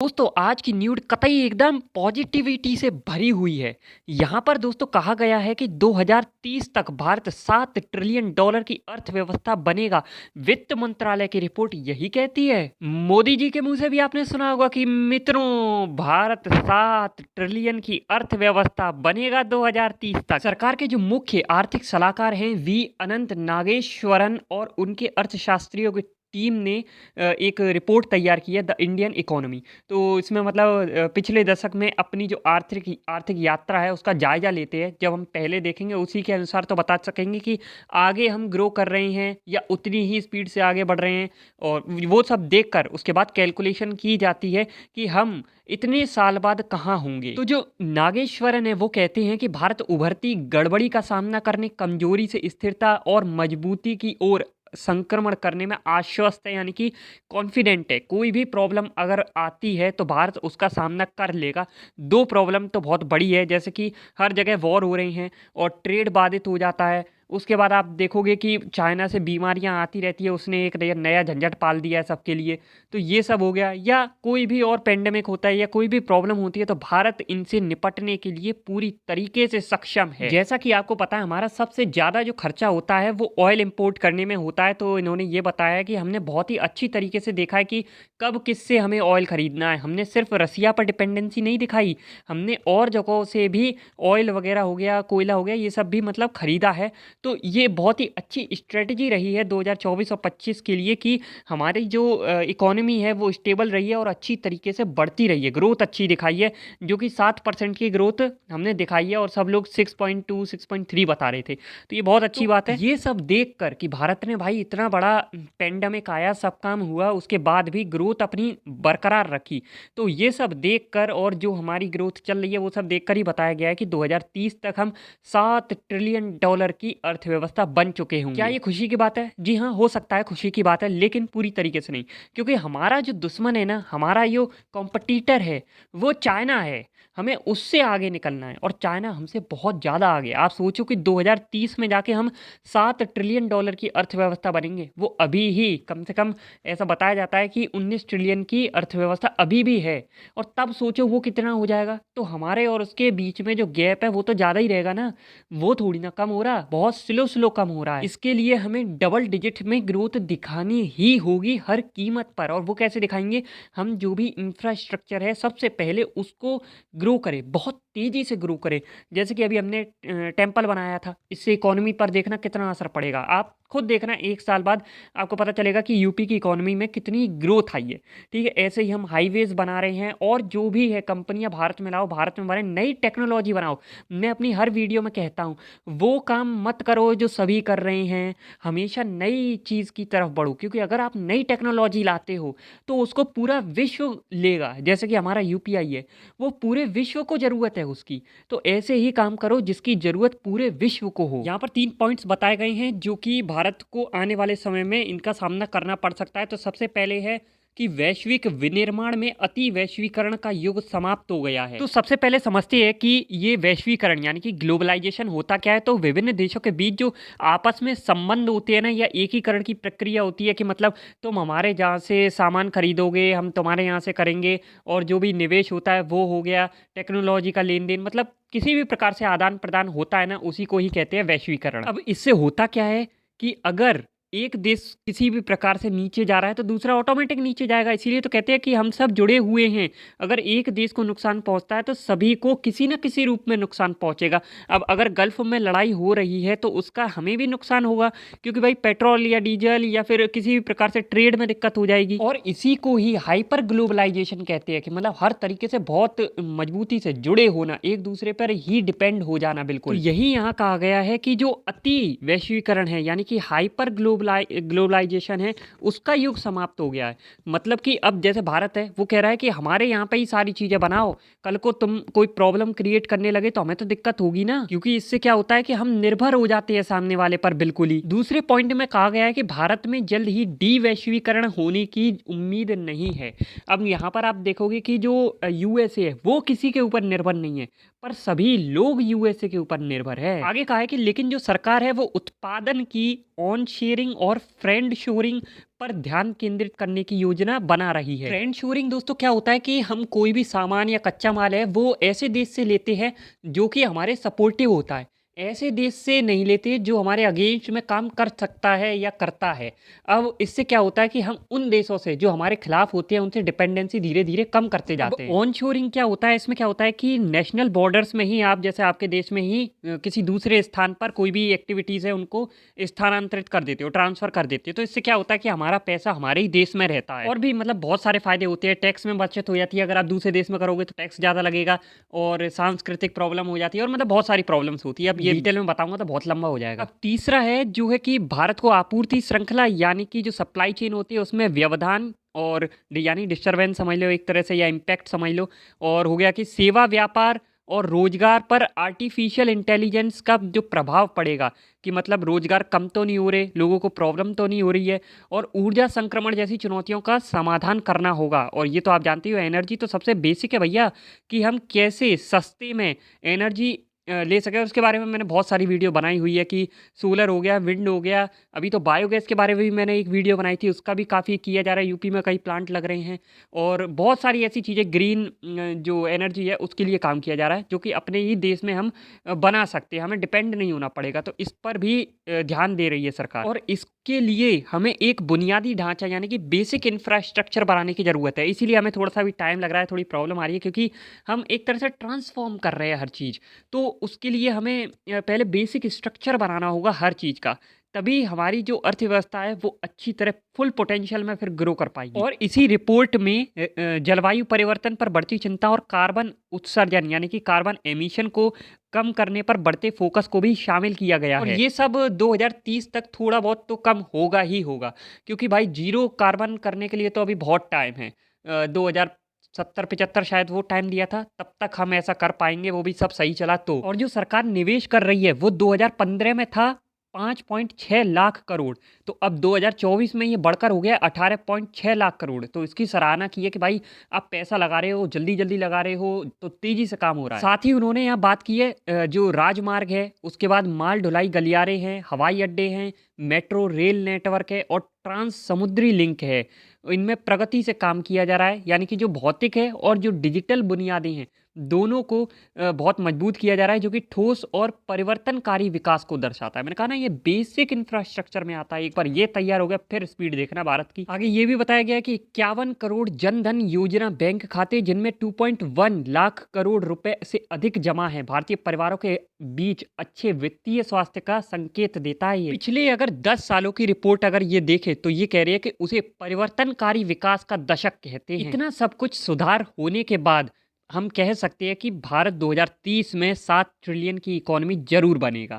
दोस्तों आज की न्यूज़ कतई एकदम पॉजिटिविटी से भरी हुई है। यहाँ पर दोस्तों कहा गया है कि 2030 तक भारत 7 ट्रिलियन डॉलर की अर्थव्यवस्था बनेगा। वित्त मंत्रालय की रिपोर्ट यही कहती है। मोदी जी के मुंह से भी आपने सुना होगा कि मित्रों भारत 7 ट्रिलियन की अर्थव्यवस्था बनेगा 2030 तक। सरकार के जो मुख्य आर्थिक सलाहकार हैं वी अनंत नागेश्वरन और उनके अर्थशास्त्रियों की टीम ने एक रिपोर्ट तैयार की है द इंडियन इकोनॉमी। तो इसमें मतलब पिछले दशक में अपनी जो आर्थिक आर्थिक यात्रा है उसका जायजा लेते हैं। जब हम पहले देखेंगे उसी के अनुसार तो बता सकेंगे कि आगे हम ग्रो कर रहे हैं या उतनी ही स्पीड से आगे बढ़ रहे हैं। और वो सब देखकर उसके बाद कैलकुलेशन की जाती है कि हम इतने साल बाद कहाँ होंगे। तो जो नागेश्वरन है वो कहते हैं कि भारत उभरती गड़बड़ी का सामना करने, कमजोरी से स्थिरता और मजबूती की ओर संक्रमण करने में आश्वस्त है, यानी कि कॉन्फिडेंट है। कोई भी प्रॉब्लम अगर आती है तो भारत उसका सामना कर लेगा। दो प्रॉब्लम तो बहुत बड़ी है, जैसे कि हर जगह वॉर हो रही हैं और ट्रेड बाधित हो जाता है। उसके बाद आप देखोगे कि चाइना से बीमारियां आती रहती है, उसने एक नया झंझट पाल दिया है सबके लिए। तो ये सब हो गया, या कोई भी और पेंडेमिक होता है या कोई भी प्रॉब्लम होती है तो भारत इनसे निपटने के लिए पूरी तरीके से सक्षम है। जैसा कि आपको पता है हमारा सबसे ज़्यादा जो खर्चा होता है वो ऑयल इंपोर्ट करने में होता है। तो इन्होंने ये बताया है कि हमने बहुत ही अच्छी तरीके से देखा है कि कब किससे हमें ऑयल खरीदना है। हमने सिर्फ रसिया पर डिपेंडेंसी नहीं दिखाई, हमने और जगहों से भी ऑयल वगैरह हो गया, कोयला हो गया, ये सब भी मतलब खरीदा है। तो ये बहुत ही अच्छी स्ट्रेटजी रही है 2024 और 25 के लिए कि हमारी जो इकोनॉमी है वो स्टेबल रही है और अच्छी तरीके से बढ़ती रही है। ग्रोथ अच्छी दिखाई है, जो कि 7% की ग्रोथ हमने दिखाई है और सब लोग 6.2 6.3 बता रहे थे। तो ये बहुत अच्छी बात है। ये सब देख कर कि भारत ने भाई इतना बड़ा पेंडेमिक आया, सब काम हुआ, उसके बाद भी ग्रोथ अपनी बरकरार रखी। तो ये सब देख कर और जो हमारी ग्रोथ चल रही है वो सब देख कर ही बताया गया है कि 2030 तक हम 7 ट्रिलियन डॉलर की अर्थव्यवस्था बन चुके होंगे। क्या ये खुशी की बात है? जी हाँ, हो सकता है खुशी की बात है, लेकिन पूरी तरीके से नहीं। क्योंकि हमारा जो दुश्मन है ना, हमारा जो कॉम्पिटिटर है वो चाइना है। हमें उससे आगे निकलना है और चाइना हमसे बहुत ज़्यादा आगे। आप सोचो कि 2030 में जाके हम 7 ट्रिलियन डॉलर की अर्थव्यवस्था बनेंगे। वो अभी ही कम से कम ऐसा बताया जाता है कि 19 ट्रिलियन की अर्थव्यवस्था अभी भी है। और तब सोचो वो कितना हो जाएगा। तो हमारे और उसके बीच में जो गैप है वो तो ज़्यादा ही रहेगा ना, वो थोड़ी ना कम हो रहा, बहुत स्लो स्लो कम हो रहा है। इसके लिए हमें डबल डिजिट में ग्रोथ दिखानी ही होगी हर कीमत पर। और वो कैसे दिखाएंगे? हम जो भी इंफ्रास्ट्रक्चर है सबसे पहले उसको ग्रो करें, बहुत तेजी से ग्रो करें। जैसे कि अभी हमने टेम्पल बनाया था, इससे इकोनॉमी पर देखना कितना असर पड़ेगा। आप खुद देखना, एक साल बाद आपको पता चलेगा कि यूपी की इकोनॉमी में कितनी ग्रोथ आई है। ठीक है, ऐसे ही हम हाईवेज बना रहे हैं और जो भी है कंपनियां भारत में लाओ, भारत में बने, नई टेक्नोलॉजी बनाओ। मैं अपनी हर वीडियो में कहता हूँ वो काम मत करो जो सभी कर रहे हैं, हमेशा नई चीज़ की तरफ बढ़ो। क्योंकि अगर आप नई टेक्नोलॉजी लाते हो तो उसको पूरा विश्व लेगा। जैसे कि हमारा यूपीआई है, वो पूरे विश्व को ज़रूरत है उसकी। तो ऐसे ही काम करो जिसकी ज़रूरत पूरे विश्व को हो। यहाँ पर 3 पॉइंट्स बताए गए हैं जो कि भारत को आने वाले समय में इनका सामना करना पड़ सकता है। तो सबसे पहले है कि वैश्विक विनिर्माण में अति वैश्वीकरण का युग समाप्त हो गया है। तो सबसे पहले समझते हैं कि ये वैश्वीकरण यानी कि ग्लोबलाइजेशन होता क्या है। तो विभिन्न देशों के बीच जो आपस में संबंध होते हैं ना, या एकीकरण की प्रक्रिया होती है कि मतलब तुम हमारे जहाँ से सामान खरीदोगे, हम तुम्हारे यहाँ से करेंगे, और जो भी निवेश होता है वो हो गया, टेक्नोलॉजी का लेन देन, मतलब किसी भी प्रकार से आदान प्रदान होता है ना, उसी को ही कहते हैं वैश्वीकरण। अब इससे होता क्या है कि अगर एक देश किसी भी प्रकार से नीचे जा रहा है तो दूसरा ऑटोमेटिक नीचे जाएगा। इसीलिए तो कहते हैं कि हम सब जुड़े हुए हैं। अगर एक देश को नुकसान पहुंचता है तो सभी को किसी न किसी रूप में नुकसान पहुंचेगा। अब अगर गल्फ में लड़ाई हो रही है तो उसका हमें भी नुकसान होगा, क्योंकि भाई पेट्रोल या डीजल या फिर किसी भी प्रकार से ट्रेड में दिक्कत हो जाएगी। और इसी को ही हाइपर ग्लोबलाइजेशन कहते हैं कि मतलब हर तरीके से बहुत मजबूती से जुड़े होना, एक दूसरे पर ही डिपेंड हो जाना। बिल्कुल तो यही यहाँ कहा गया है कि जो अति वैश्वीकरण है यानी कि हाइपर ग्लोबलाइजेशन है, उसका युग समाप्त हो गया है। मतलब कि अब जैसे भारत है वो कह रहा है कि हमारे यहाँ पे ही सारी चीजें बनाओ, कल को तुम कोई प्रॉब्लम क्रिएट करने लगे तो हमें तो दिक्कत होगी ना। क्योंकि इससे क्या होता है कि हम निर्भर हो जाते हैं सामने वाले पर। बिल्कुल ही दूसरे पॉइंट में कहा गया है कि भारत में जल्द ही डी वैश्वीकरण होने की उम्मीद नहीं है। अब यहाँ पर आप देखोगे कि जो यूएसए है वो किसी के ऊपर निर्भर नहीं है, पर सभी लोग यूएसए के ऊपर निर्भर है। आगे कहा है कि लेकिन जो सरकार है वो उत्पादन की ऑन शेयरिंग शोरिंग और फ्रेंड शोरिंग पर ध्यान केंद्रित करने की योजना बना रही है। फ्रेंड शोरिंग दोस्तों क्या होता है कि हम कोई भी सामान या कच्चा माल है वो ऐसे देश से लेते हैं जो कि हमारे सपोर्टिव होता है, ऐसे देश से नहीं लेते जो हमारे अगेंस्ट में काम कर सकता है या करता है। अब इससे क्या होता है कि हम उन देशों से जो हमारे खिलाफ होते हैं उनसे डिपेंडेंसी धीरे धीरे कम करते जाते हैं। ऑन शोरिंग क्या होता है, इसमें क्या होता है कि नेशनल बॉर्डर्स में ही आप जैसे आपके देश में ही किसी दूसरे स्थान पर कोई भी एक्टिविटीज़ है उनको स्थानांतरित कर देते हो, ट्रांसफ़र कर देते हो। तो इससे क्या होता है कि हमारा पैसा हमारे ही देश में रहता है और भी मतलब बहुत सारे फ़ायदे होते हैं। टैक्स में बचत हो जाती है, अगर आप दूसरे देश में करोगे तो टैक्स ज़्यादा लगेगा और सांस्कृतिक प्रॉब्लम हो जाती है और मतलब बहुत सारी प्रॉब्लम्स होती है। अब ये डिटेल में बताऊंगा तो बहुत लंबा हो जाएगा। अब तीसरा है जो है कि भारत को आपूर्ति श्रृंखला यानी कि जो सप्लाई चेन होती है उसमें व्यवधान और यानी डिस्टरबेंस समझ लो एक तरह से, या इम्पैक्ट समझ लो। और हो गया कि सेवा व्यापार और रोजगार पर आर्टिफिशियल इंटेलिजेंस का जो प्रभाव पड़ेगा, कि मतलब रोजगार कम तो नहीं हो रहे, लोगों को प्रॉब्लम तो नहीं हो रही है, और ऊर्जा संक्रमण जैसी चुनौतियों का समाधान करना होगा। और ये तो आप जानते हो एनर्जी तो सबसे बेसिक है भैया, कि हम कैसे सस्ते में एनर्जी ले सके। उसके बारे में मैंने बहुत सारी वीडियो बनाई हुई है कि सोलर हो गया, विंड हो गया, अभी तो बायोगैस के बारे में भी मैंने एक वीडियो बनाई थी, उसका भी काफ़ी किया जा रहा है। यूपी में कई प्लांट लग रहे हैं और बहुत सारी ऐसी चीज़ें ग्रीन जो एनर्जी है उसके लिए काम किया जा रहा है, जो कि अपने ही देश में हम बना सकते हैं, हमें डिपेंड नहीं होना पड़ेगा। तो इस पर भी ध्यान दे रही है सरकार, और इसके लिए हमें एक बुनियादी ढांचा यानी कि बेसिक इंफ्रास्ट्रक्चर बनाने की ज़रूरत है। इसीलिए हमें थोड़ा सा भी टाइम लग रहा है, थोड़ी प्रॉब्लम आ रही है, क्योंकि हम एक तरह से ट्रांसफॉर्म कर रहे हैं हर चीज़। तो उसके लिए हमें पहले बेसिक स्ट्रक्चर बनाना होगा हर चीज़ का, तभी हमारी जो अर्थव्यवस्था है वो अच्छी तरह फुल पोटेंशियल में फिर ग्रो कर पाएगी। और इसी रिपोर्ट में जलवायु परिवर्तन पर बढ़ती चिंता और कार्बन उत्सर्जन यानी कि कार्बन एमिशन को कम करने पर बढ़ते फोकस को भी शामिल किया गया है। और ये सब 2030 तक थोड़ा बहुत तो कम होगा ही होगा, क्योंकि भाई जीरो कार्बन करने के लिए तो अभी बहुत टाइम है। 2070-75 शायद वो टाइम दिया था, तब तक हम ऐसा कर पाएंगे, वो भी सब सही चला तो। और जो सरकार निवेश कर रही है वो 2015 में था 5.6 लाख करोड़, तो अब 2024 में ये बढ़कर हो गया 18.6 लाख करोड़। तो इसकी सराहना की है कि भाई आप पैसा लगा रहे हो, जल्दी जल्दी लगा रहे हो, तो तेजी से काम हो रहा है। साथ ही उन्होंने यहाँ बात की है जो राजमार्ग है, उसके बाद माल ढुलाई गलियारे हैं, हवाई अड्डे हैं, मेट्रो रेल नेटवर्क है और ट्रांस समुद्री लिंक है, इनमें प्रगति से काम किया जा रहा है। यानी कि जो भौतिक है और जो डिजिटल बुनियादें हैं दोनों को बहुत मजबूत किया जा रहा है, जो कि ठोस और परिवर्तनकारी विकास को दर्शाता है। मैंने कहा ना ये बेसिक इंफ्रास्ट्रक्चर में आता है। एक बार ये तैयार हो गया फिर स्पीड देखना भारत की। आगे ये भी बताया गया कि 51 करोड़ जन धन योजना बैंक खाते जिनमें 2.1 लाख करोड़ रुपए से अधिक जमा है, भारतीय परिवारों के बीच अच्छे वित्तीय स्वास्थ्य का संकेत देता है। ये पिछले अगर 10 सालों की रिपोर्ट अगर ये देखे तो ये कह रही है कि उसे परिवर्तनकारी विकास का दशक कहते हैं। इतना सब कुछ सुधार होने के बाद हम कह सकते हैं कि भारत 2030 में 7 ट्रिलियन की इकोनॉमी जरूर बनेगा।